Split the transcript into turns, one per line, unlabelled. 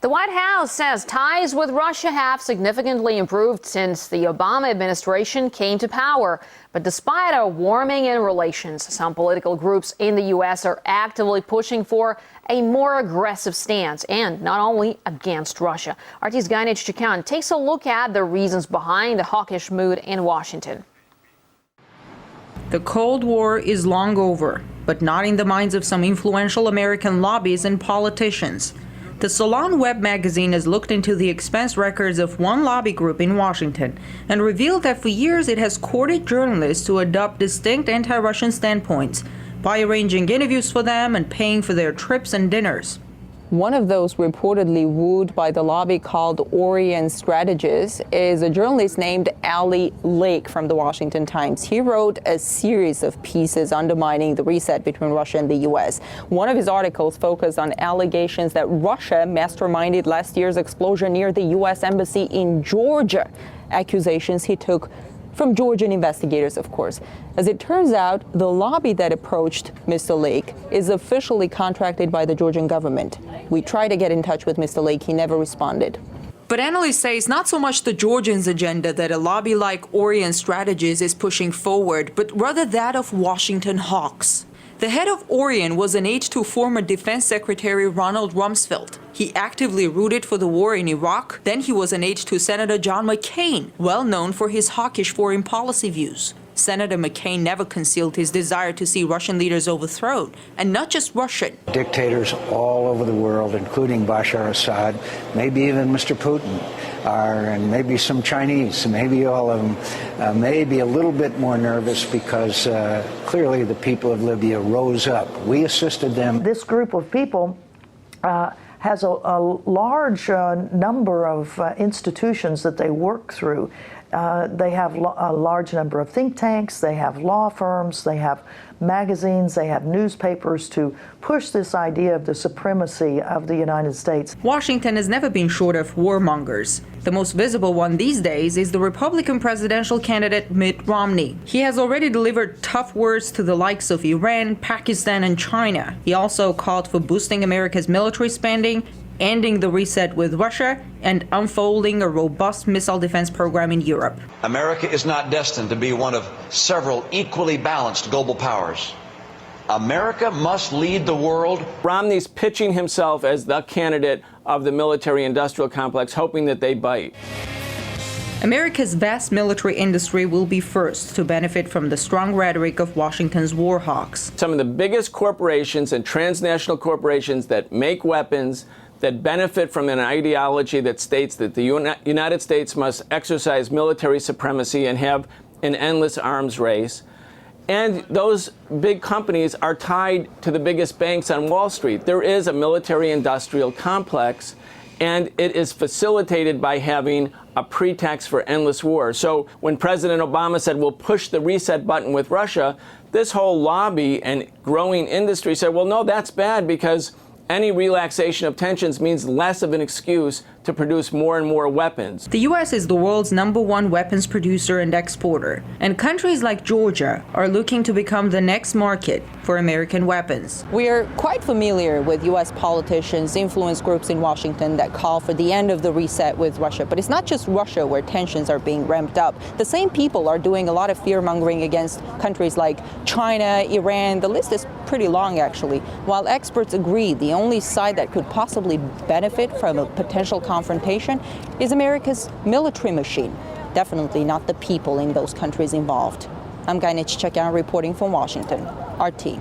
The White House says ties with Russia have significantly improved since the Obama administration came to power. But despite a warming in relations, some political groups in the U.S. are actively pushing for a more aggressive stance, and not only against Russia. RT's Gainich Chikyan takes a look at the reasons behind the hawkish mood in Washington.
The Cold War is long over, but not in the minds of some influential American lobbyists and politicians. The Salon web magazine has looked into the expense records of one lobby group in Washington and revealed that for years it has courted journalists to adopt distinct anti-Russian standpoints by arranging interviews for them and paying for their trips and dinners.
One of those reportedly wooed by the lobby called Orient Strategist is a journalist named Ali Lake from the Washington Times. He wrote a series of pieces undermining the reset between Russia and the U.S. One of his articles focused on allegations that Russia masterminded last year's explosion near the U.S. Embassy in Georgia, accusations he took from Georgian investigators, of course. As it turns out, the lobby that approached Mr. Lake is officially contracted by the Georgian government. We tried to get in touch with Mr. Lake. He never responded.
But analysts say it's not so much the Georgians' agenda that a lobby like Orient Strategist is pushing forward, but rather that of Washington hawks. The head of Orient was an aide to former Defense Secretary Ronald Rumsfeld. He actively rooted for the war in Iraq. Then he was an aide to Senator John McCain, well known for his hawkish foreign policy views. Senator McCain never concealed his desire to see Russian leaders overthrown, and not just Russian.
Dictators all over the world, including Bashar Assad, maybe even Mr. Putin, and maybe some Chinese, maybe all of them, may be a little bit more nervous because clearly the people of Libya rose up. We assisted them.
This group of people has a large number of institutions that they work through. They have a large number of think tanks, they have law firms, they have magazines, they have newspapers to push this idea of the supremacy of the United States.
Washington has never been short of warmongers. The most visible one these days is the Republican presidential candidate Mitt Romney. He has already delivered tough words to the likes of Iran, Pakistan, and China. He also called for boosting America's military spending, ending the reset with Russia, and unfolding a robust missile defense program in Europe.
America is not destined to be one of several equally balanced global powers. America must lead the world.
Romney's pitching himself as the candidate of the military-industrial complex, hoping that they bite.
America's vast military industry will be first to benefit from the strong rhetoric of Washington's war hawks.
Some of the biggest corporations and transnational corporations that make weapons, that benefit from an ideology that states that the United States must exercise military supremacy and have an endless arms race. And those big companies are tied to the biggest banks on Wall Street. There is a military-industrial complex, and it is facilitated by having a pretext for endless war. So when President Obama said, we'll push the reset button with Russia, this whole lobby and growing industry said, well, no, that's bad because any relaxation of tensions means less of an excuse to produce more and more weapons.
The U.S. is the world's #1 weapons producer and exporter, and countries like Georgia are looking to become the next market for American weapons.
We are quite familiar with U.S. politicians, influence groups in Washington that call for the end of the reset with Russia. But it's not just Russia where tensions are being ramped up. The same people are doing a lot of fear-mongering against countries like China, Iran. The list is pretty long, actually. While experts agree the only side that could possibly benefit from a potential confrontation is America's military machine. Definitely not the people in those countries involved. I'm Gainich Chikyan reporting from Washington, RT.